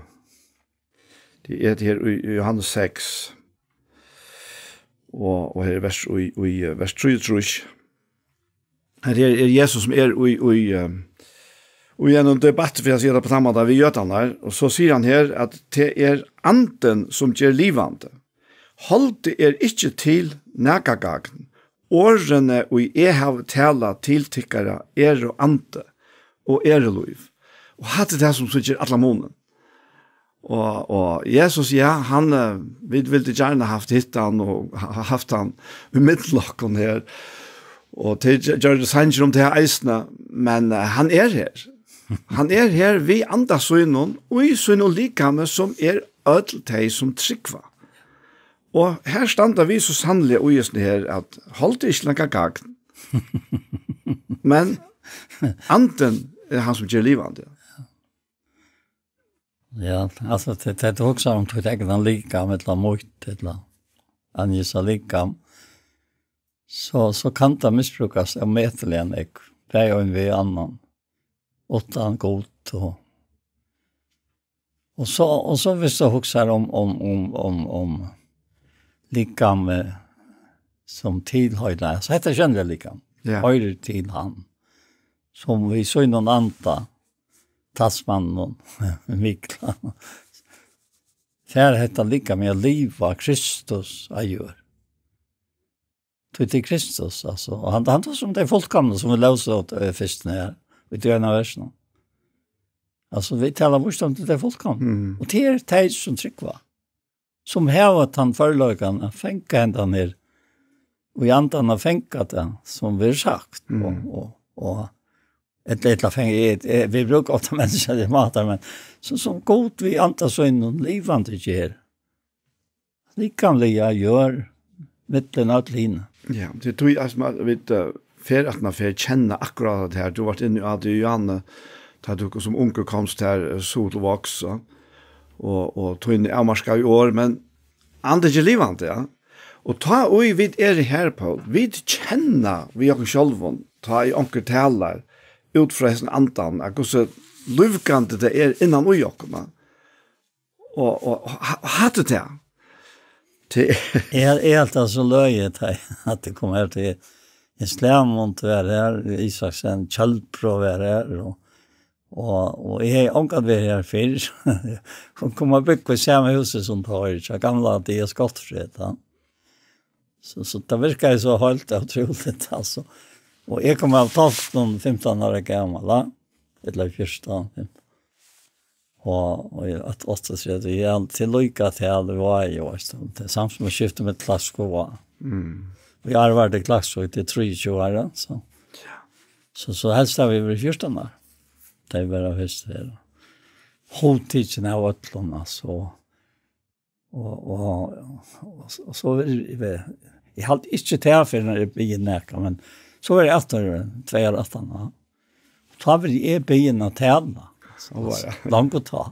det är det här i Johannes 6 och här är vers 3 tror jag. Här är Jesus som är och genom debatt för jag ser det på samma där vi gör det här och så säger han här att det är anten som ger livande. Håll det inte till näkagagn. Årene og jeg har tala tiltikkere og ante og liv. Og hatt det som sitter alle månen. Og Jesus, ja, han ville gjerne haft hittan og haft han i midtlokken her. Og det gjør det sanger om det her eisene, men han er her. Han er her vi andas sønnen, og i sønnen likame som ødel teg som tryggva. Og her standa vi så sannelig og just her at holdt ikke noe gagn. Men anten er han som gjør livande. Ja, alltså det är också om du tänker den lika med la mot eller angisa lika. Så kan det missbrukas av metelen ek. Det är ju en vi annan. Åttan gott och så visst så också om lika med som tillhörde. Så heter generellt lika. Ja. Höjder till han. Som vi så i någon anta. Tassman och Mikla. Här heter lika med liv av Kristus gör. Till Kristus alltså. Och han tar som det folkamna som vi läser åt först när vi tror en av versen. Alltså vi talar först om det folk kan. Och det är tid som tryckva. Som har att han förlagan att fänka ända ner. Och i andan har fänkat det som vi har sagt. Och ett litet fänge, vi brukar ofta människor i matar, men så som god vi antas så in och livande ger. Likanliga gör mittlen av lina. Ja, det tror jag som vet för att man får känna akkurat det här. Du har varit inne i att Johanne tar du som onkel komst här solvox och tog in i Amarska i år, men andre ikke livande, ja. Og ta og vi her på, vi kjenner vi oss själva, ta i onkel talar ut fra hessen andan, at hvordan luvkante det innan ui okkona. Og hatt det. Er helt altså løyet at det kommer her til en slemont være her, Isaksen, Kjølpro være her, og jeg har omkant vært her før. Hun kommer bygge på samme huset som tar, så gamla at det er skottfritt. Så det virker så helt utroligt, altså. Og jeg kom av 12-15 år gammel, eller 14. Og at 8-3, jeg til lykka til det var jo, det samt som jeg skiftet med klassko var. Vi har vært i klassko til 23 år, så helst har vi vært 14 år. Det var høst her. Hovedtidsen av Øtlund, altså. Og så var det, jeg hadde ikke til for når jeg begynte nækka, men så var det etter 2 år 18. Så var jeg begynte å tale. Langt å ta.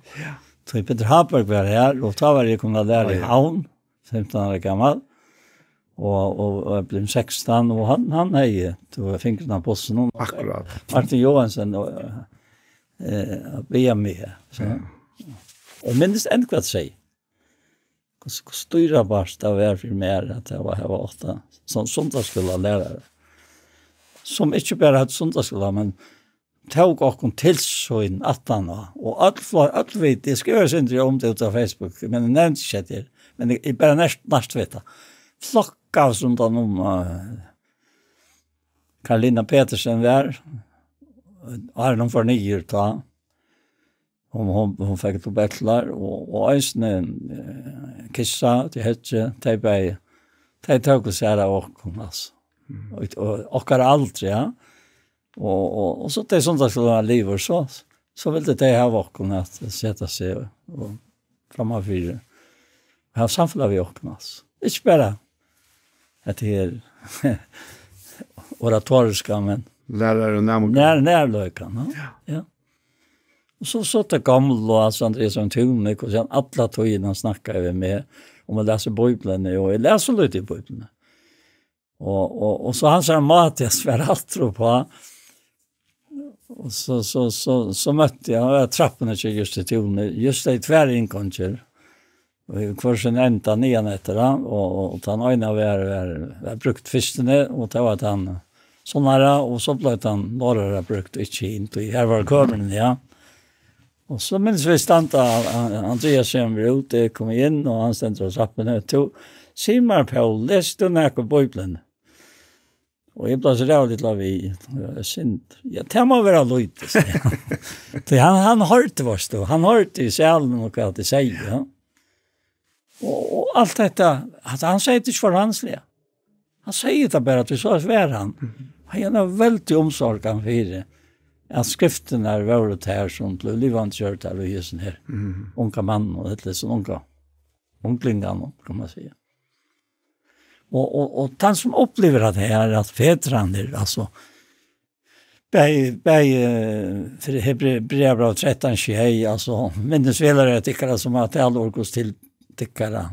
Så Peter Haberg var her, og så var jeg kunnet lære i Havn, 15 år gammel, og jeg ble 16, og han hei, det var fingrene på oss. Akkurat. Martin Johansen, be med. Og minst enn hva sier. Hvor styrer barst av for mer at jeg var 8. Sånn sundagsskola lærere. Som ikke bare hadde sundagsskola, men tog åkken til så inn 18 år. Og alt vet, jeg skriver ikke om det ut av Facebook, men jeg nevnte ikke det. Men jeg bare næst vet det. Flokk av sundan om Karolina Petersen der, Arnon for 9 år ta. Hon fikk to bachelor, og øysene kissa til hetje, de tok oss her av åkken, altså. Og okkar aldri, ja. Og så det er sånn at det var liv og så ville de ha åkken at sette seg og framme for ha samfunnet vi åkken, altså. Ikke bare at det er oratoriska, men lärare och närmare. Närlökan, ja. Och så det gamla och alltså Andreas som Tunik och sen alla togina snackar vi med om att läsa Bibeln och jag läser lite i Bibeln. Och så han sa Mattias för allt tro på. Och så mötte jag trapporna till just till Tunik, just det tvärinkoncher. Och kursen ända nian efter han och han öjna var brukt fistene och det var att han sånare och så blev han norra brukt inte inte här var körmen, ja. Och så minns vi stanta Andreas som var ute kom in och han ständde oss upp med to Simar Paul läste några Bibeln. Och jag blev så rädd att vi synd. Ja, det må vara lite. Det han hörde vars då. Han hörde i själen och vad det säger, ja. Och allt detta att han säger inte för hansliga. Han säger det bara att vi så svär han. Han är väldigt omsorgan för det. Att skriften är väldigt här som blev livande kört här och just här. Unga man och det så unga unglingar kan man säga. Och den som upplever det här att fädrarna alltså för Hebreerbrevet 13:21 alltså minnesvelare tycker som att alla orkos till tyckare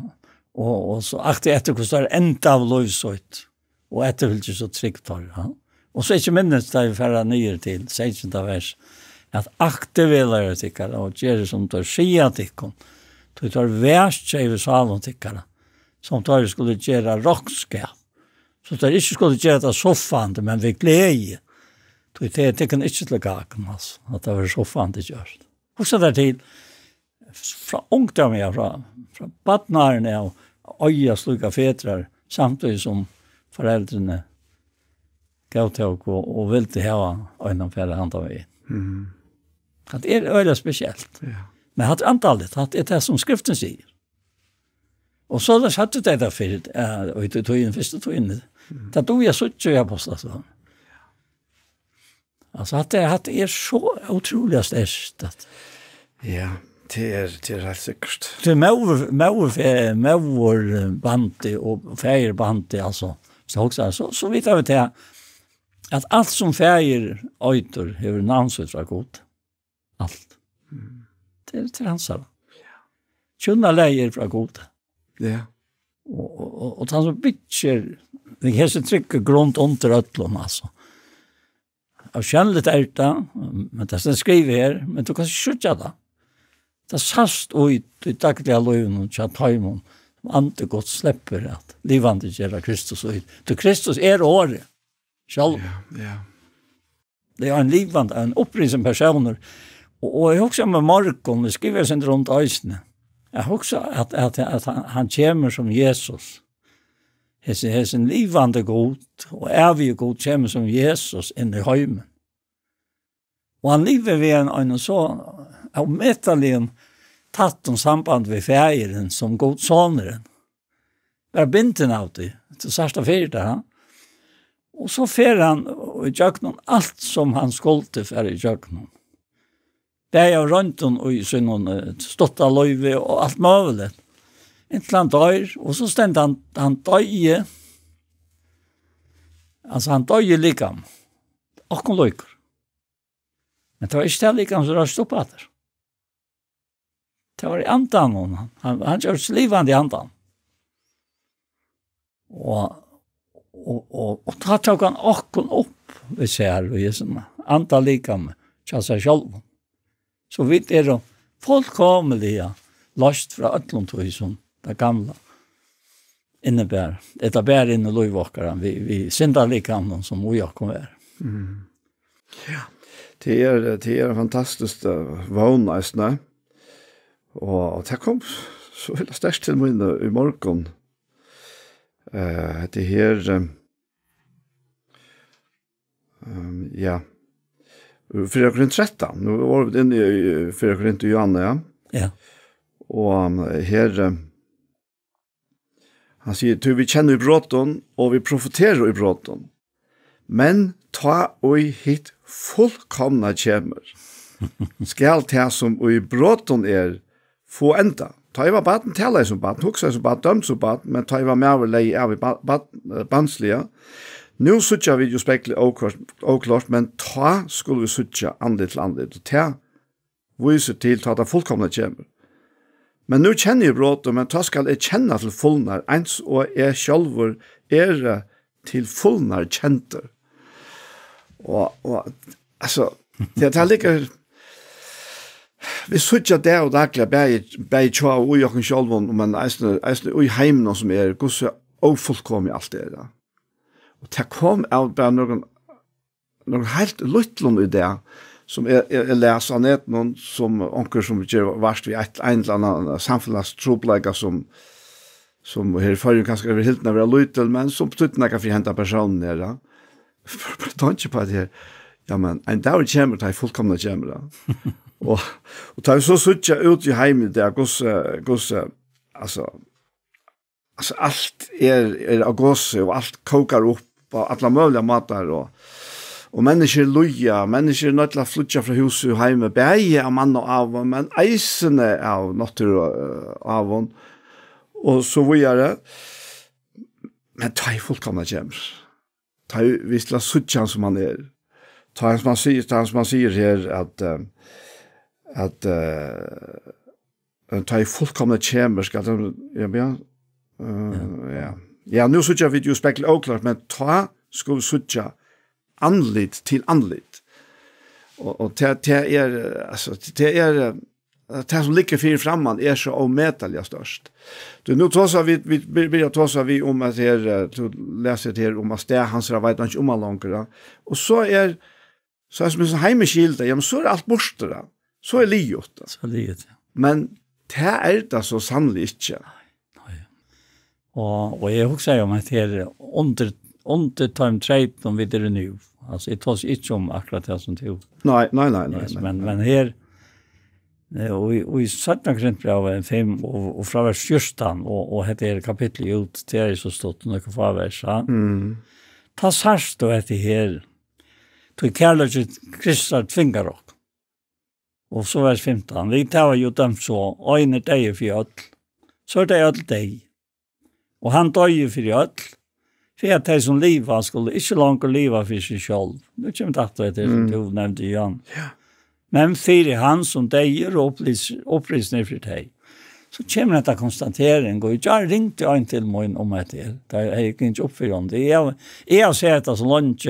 och så aktivt efter hur står ända av lösot och efter vill ju så tryggt tar ja. Och så inte minst där förra ner till 16 vers att aktivera tycker och ger som tar skia tycker du tar värst tjej salon tycker som tar skulle göra rockska så där inte skulle göra det soffan men vi glädje det kan inte lägga kan att det var soffan det görs och så där till från ungdom jag från barnarna och öja sluka fetrar samtidigt som föräldrarna gav till och ville ha en affär hand av. Det öra speciellt. Ja. Men att antalet att det som skriften säger. Och så där satt det där för och det tog in första tog in. Det då jag så jag apostlar så. Alltså att det är så otroligt störst att Ja, det är helt säkert. det mår bante och färgbante alltså så också så vet jag det att allt som färger öjtor har namnsut från god. Allt. Det är transar. Tjunna lejer från god. Ja. Och han som bitcher det är så trycker grund under ötlom alltså. Av kjennligt ärta, men det er skriver her, men du kan skjutja det. Det er sast og i dagliga løven og tja taimon, som ante godt slipper at livande gjør Kristus og til Kristus året, selv. Ja. Det er en livande, en opprisen personer, og jeg husker med Markon, det skriver sin rundt øysene, jeg husker at han kommer som Jesus, Hesen livande god og evige god kommer som Jesus inn i heimen. Og han lever ved en så avmetterlig tatt om samband ved feiren som god soneren. Det er binten av det, til sørste fyrte han. Og så fer han i jøknen alt som han skulle for i jøknen. Det er jo rundt og i synen stått av løyve og alt mulig. Inntil han dør, og så stendte han døye. Altså han døye likam. Og han løyker. Men det var ikke det likam som røst opp etter. Det var i andan. Han gjør livande i andan. Og da tok han åkken opp, vi ser, og jeg sånn, andan likam, tja seg selv. Så vidt er det fullkomlige løst fra Øtlundtøy som det gamla innebär. Det bär in i lovvåkaren. Vi syndar likadant som vi har kommer. Ja, det är fantastiskt vånasne. Och det kom så hela störst till mig i morgon. Det här ja. 4 Korint 13. Nu var vi inne i 4 Korint och Johanna, ja. Ja. Och här han sier, vi kjenner i bråten, og vi profeterer i bråten. Men ta og hit fullkomna kjemmer. Skal ta som i bråten få enda. Ta i var baden, tala i som baden, hoksa i som baden, dømt som baden, men ta i var med over lei av i banslige. Nå sutja vi jo spekler åklart, men ta skulle vi sutja andligt til andligt, og ta viser til ta det fullkomna kjemmer. Men nu kjenner jeg brått, men ta skal jeg kjenne til fullnar, ens og jeg sjølver til fullnar kjenter. Og altså, det ligger, vi sutja det og daglig, bare tja og ui okken sjølver, men eisne ui heimen som gos og fullkomlig alt det da. Og det kom av bare noen helt lytlom i det, som jeg leser ned noen som onker som gjør varst ved en eller annen samfunnstropleika som her i forrige kanskje er helt nærmere lytel, men som betyder ikke for å hente personen ned. For ta ikke på det her. Ja, men en dag kommer til fullkomne kommer. Og tar vi så suttje ut i heimen der, altså alt av gosse, og alt kokar opp på alle mulige måter, og mennesker loja, mennesker nødt til å flytja fra huset og heime, beie av mann og av, men eisene av natur av, og så videre. Men ta i fullkomna kjemmer. Ta i visla suttjan som han Ta som man sier her, at ta i fullkomna kjemmer, skal det, ja, nu suttja vi jo spekler oklart, men ta skulle suttja andligt till andligt. Och det som ligger för framman är så omätligt störst. Du nu tåsar vi börjar tåsa vi om att här läser det här om att det hans vet inte om långt. Och så som en hemskilda, ja men så allt borste då. Så liot. Så liot. Men det det så sannolikt inte. Nej. Och jag också säger om att det under under time trade som vi det nu. Alltså det tar inte om akkurat det som tog. Nej. Men här och i 17 Korinthierbrevet 5 och från vers 14 och heter kapitel ut det är så stort några förversa. Ta sars då det här. Du kallar ju Kristus tvingar oss. Och så vers 15. Vi tar ju dem så öjne dig för öll. Så det öll dig. Och han tar ju för öll. För att de som livar skulle inte långt leva för sig själv. Nu kommer det som du nämnde Jan. Ja. Men för han som dejer och upplysning för dig. Så kommer detta konstatering. Och jag ringte en till mig om det. Det är inte uppfyllande. Jag har sett det så långt.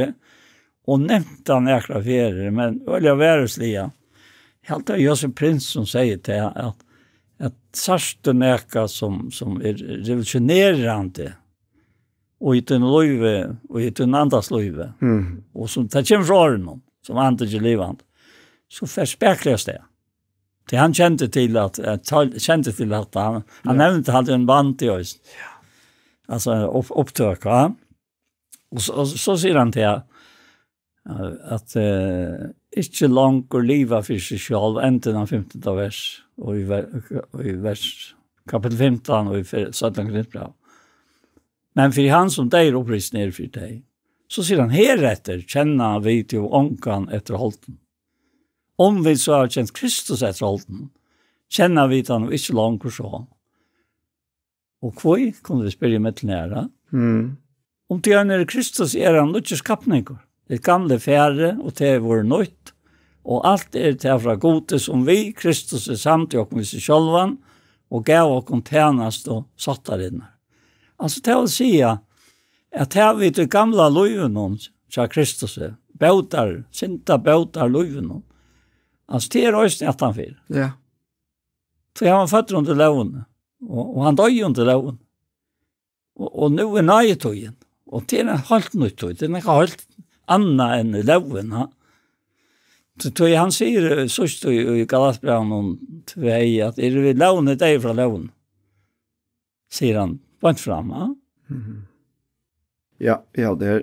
Och nämnt han ekra ferier. Men olja världsliga. Helt av Josef Prins som säger till att särste märka som är revolutionerande och i den löjve och i den andas löjve och som tar kjem fra honom som andre ikke livand så förspeklas det. Det han kände till att han nevnte alltid en band i oss. Alltså upptöka. Och så säger han till att ikke langt å liva for seg selv, enten av 15. vers, og i vers kapitel 15, og i 17. Korinthierbrevet. Men for han som der opprist ned for deg, så sier han, heretter kjenner vi til ånkan etter holden. Om vi så har kjent Kristus etter holden, kjenner vi til han ikke langt å så. Og hva kunne vi spørre med til nære? Om til han Kristus han ikke skapninger. Det gamle færre, og det er vår nøyt, og alt til fra gode som vi, Kristus, samt i oss i sjølven, og gav oss tjenest og satt der inne. Altså, det vil si at her vi det gamle løyven, sa Kristus, bautar, sinta bautar løyven. Altså, det også at han fyr. Ja. Så han var født under løven, og han døg under løven. Og nå nøye tøyen, og det helt nøyt tøy, det ikke helt anna enn løven. Så han sier sørst i Galatbrevet 2 at vi løven deg fra løven? Sier han, bant fram, Ja, det er.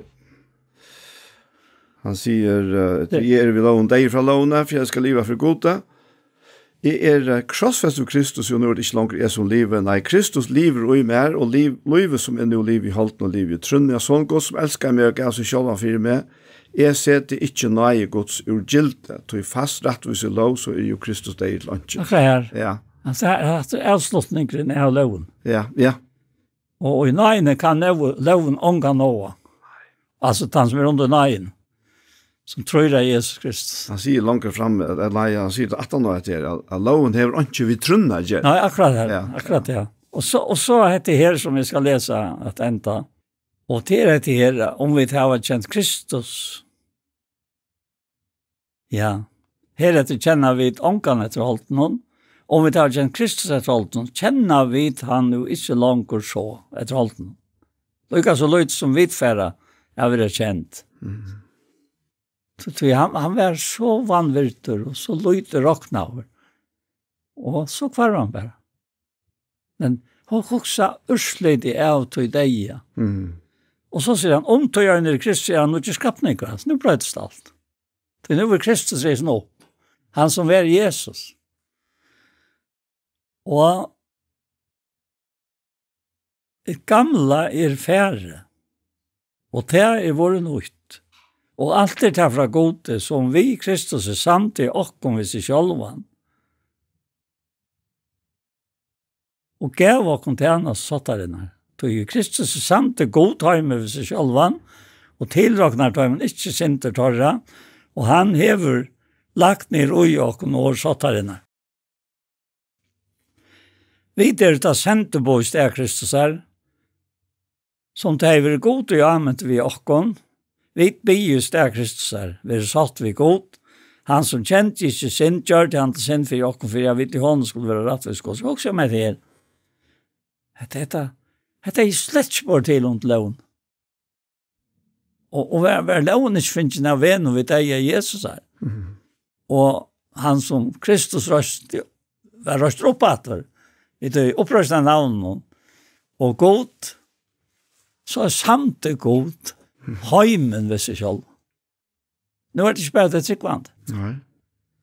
Han sier, vi løven deg fra løven, for jeg skal leve for gode. Jeg krossfest av Kristus, og nå det ikke langer som livet. Nei, Kristus lever og i mer, og livet som nå liv i halten og liv i trunn. Jeg sånn godt som elsker meg, og jeg så selv han fyrer meg. Jeg setter ikke nøye gods ur gilde, til fast rettvis i lov, så jo Kristus deg i lunch. Akkurat her. Ja. Altså, det er avslutningen av loven. Ja. Og i nøyene kan loven ånga noe. Altså, den som under nøyen. Som tror det Jesus Kristus. Han sier langt frem, han sier til 18 år etter, at loven hever ikke vi trunna. Nei, akkurat her. Ja. Akkurat her. Og så er det her som vi skal lese at enda. Og det er det her, om vi har kjent Kristus. Ja. Her etter kjenner vi ångan etter holdt noen. Om vi har kjent Kristus etter holdt noen, kjenner vi han jo ikke langt så etter holdt noen. Lykka så løyt som vitfæra, jeg vil ha kjent. Så han var så vanvirter, og så løyte råkna over. Og så kvar han bare. Men hun hoksa urslig av til deg. Og så sier han, om til jeg Kristus er han ikke skapninger, så nå brøtes det alt. For nå vil Kristus reisen opp. Han som var Jesus. Og det gamle er færre. Og det er våre nøyt. Og alt er til fra gode, som vi Kristus er samt i åkken ved seg sjølven. Og gav åkken til henne satt der inne. Så Kristus er samt i god heime ved seg sjølven, og tilrakner til henne ikke sinter torra, og han hever lagt ned ui åkken og satt der inne. Videre til sendte på i sted Kristus er, som det hever god og anvendt vi åkken, vi blir sted Kristus er, vi er satt vi god. Han som kjente ikke synd, gjør det han til synd for åkken, for jeg vet i hånden skulle være rettvis god. Så også med det her. Dette er slett ikke bare til om lån. Og hver lån ikke finnes av venn, og vi det er Jesus her. Og han som Kristus var røst opp etter, vi det er opprøst av navnet, og god, så er samt det god, heimen ved sig själv. Nu är det inte bara det tryggvand. Nej.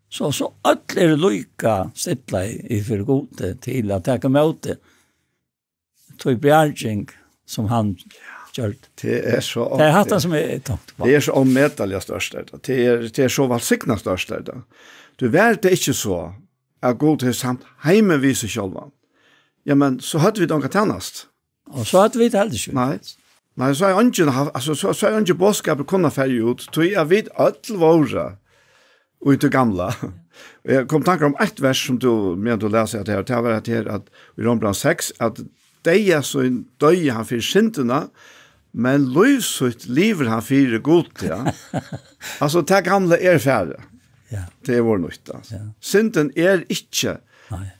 Så alla är lika sittla i för gode till att ta emot det. Tog bjärging som han gjort. Det är så. Det är hatta som är tungt på. Det är så ommätliga störst det är så välsigna störst det. Du vet det inte så. Att god är samt hemmen vid sig själva. Ja, men så hade vi något annat. Och så hade vi det heller inte. Nej, så är inte alltså så är inte boskap kunna färja ut. Tror jag vet all våra och inte gamla. Jag kom tankar om ett vers som du med att läsa att det var att i Rombrand 6 att deja så en döj han för synderna men lösut lever han för gott ja. Alltså det gamla är färre. Ja. Det är vår nytta. Ja. Synden är inte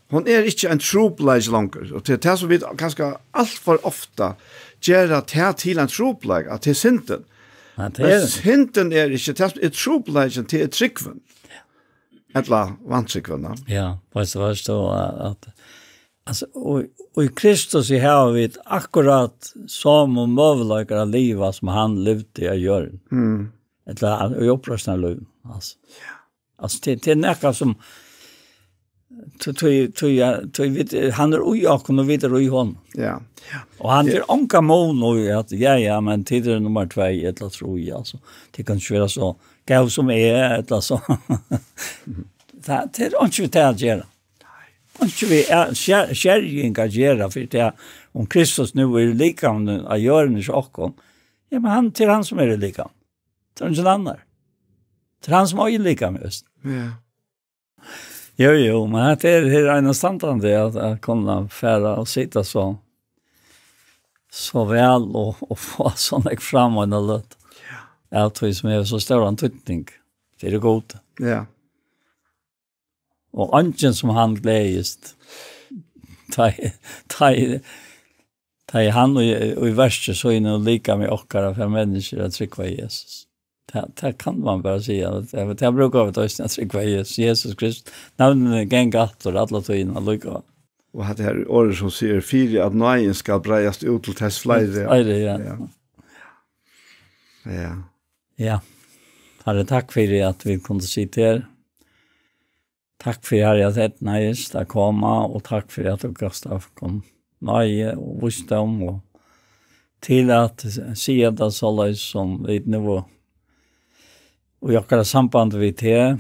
hon är inte en troublage longer. Och det är så vi ganska allt för ofta gör det till en troublage att det är synden. Ja, det är synden är inte det är troublage till ett tryggven. Eller vantryggven. Ja, fast det var så att alltså och i Kristus i har vi akkurat samma möjligheter att leva som han levde i jorden. Eller i uppröstande liv. Alltså. Alltså det är näka som han är oj och nu vidare i hon. Ja. Och han är onka mån och att ja men tid är nummer 2 eller tror jag alltså. Det kan ju vara så gav som är eller så. Det är inte det att göra. Inte vi kärring att göra för det om Kristus nu är lika att göra det så ja men han till han som är lika. Det är inte annan. Det är han som är lika med oss. Ja. Jo, men det är en standande att kunna färra och sitta så väl och få sån fram och något. Ja. Jag tror som är så stor antydning. Det är det gott. Ja. Och anken som han glädjest. Ta han och i värsta så är det lika med åkare för människor att trycka i Jesus. Det kan man bara säga. Det brukar vara att trycka i Jesus Kristus. Navnet gängat och alla tog lika. Och det här året som säger 4 att nöjen ska brejas ut till test flera. Ja. Herre, tack för att vi kunde sitta här. Tack för att det nöjes att komma och tack för att du Gustav kom nöje och visdom och till att se det så som vi nu och jag kan samband vid det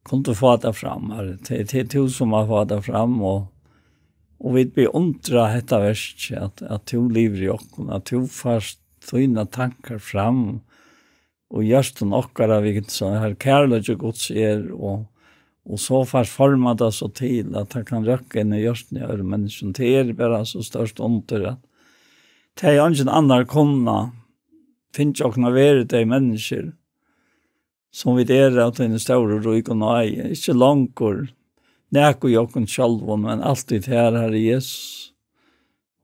kunde få det fram här. Det är du som har fått det fram och vi beundrar detta värst att du lever i oss, att du fast dina tankar fram och just den okkara vilket så här kärlek och Guds är och så fast formar det så till att han kan röka in i just när människan till bara så störst under att det är ingen annan kunna finns också när vi är det människor som vi är att en stor rik och nej, inte långt näko jag själv men alltid här Jesus.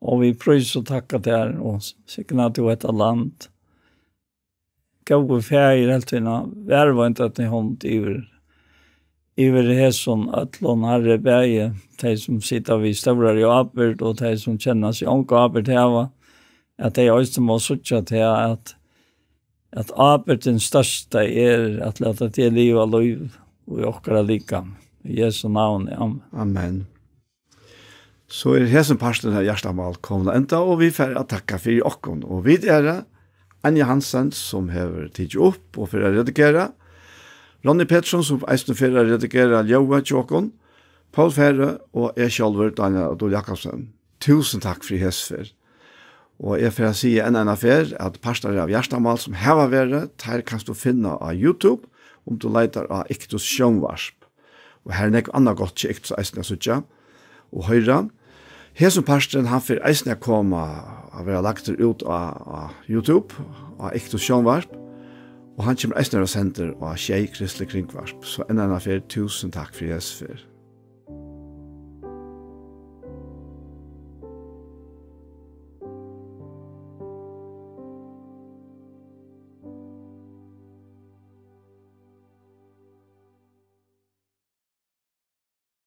Och vi pröjs och tackar där och säkert att du är ett land. Gå färger helt tiden, värva inte att ni hånd över det som ötlån herre berge, de som sitter vid stora i Abert och de som känner sig ånka Abert här, att det är också må sucha till att Abert den största är att låta det liva liv och åkara lika. I Jesu navn, amen. Så är det som parsten här hjärtamal kommer ända och vi får att tacka för okkon. Og vi det Anja Hansen som har tidsi upp og for å redigere. Ronny Pettersson som eisen for å redigere Joa Tjåkon. Paul Ferre og jeg selv, Daniel Adol Jakobsen. Tusen takk for hesfer. Og jeg får si en affær at parsten av hjärtamal som har vært, her kan du finne av YouTube om du leiter av Iktus Sjønvarsp. Og her er nek annet godt til Iktus eisen suttja og høyre. Her som parsten han får eisen komme og være lagt ut av YouTube av Iktus Sjønvarsp. Og han kommer eisen og sender av Tjej Kristelig Kringvarsp. Så en affær, tusen takk for hesfer.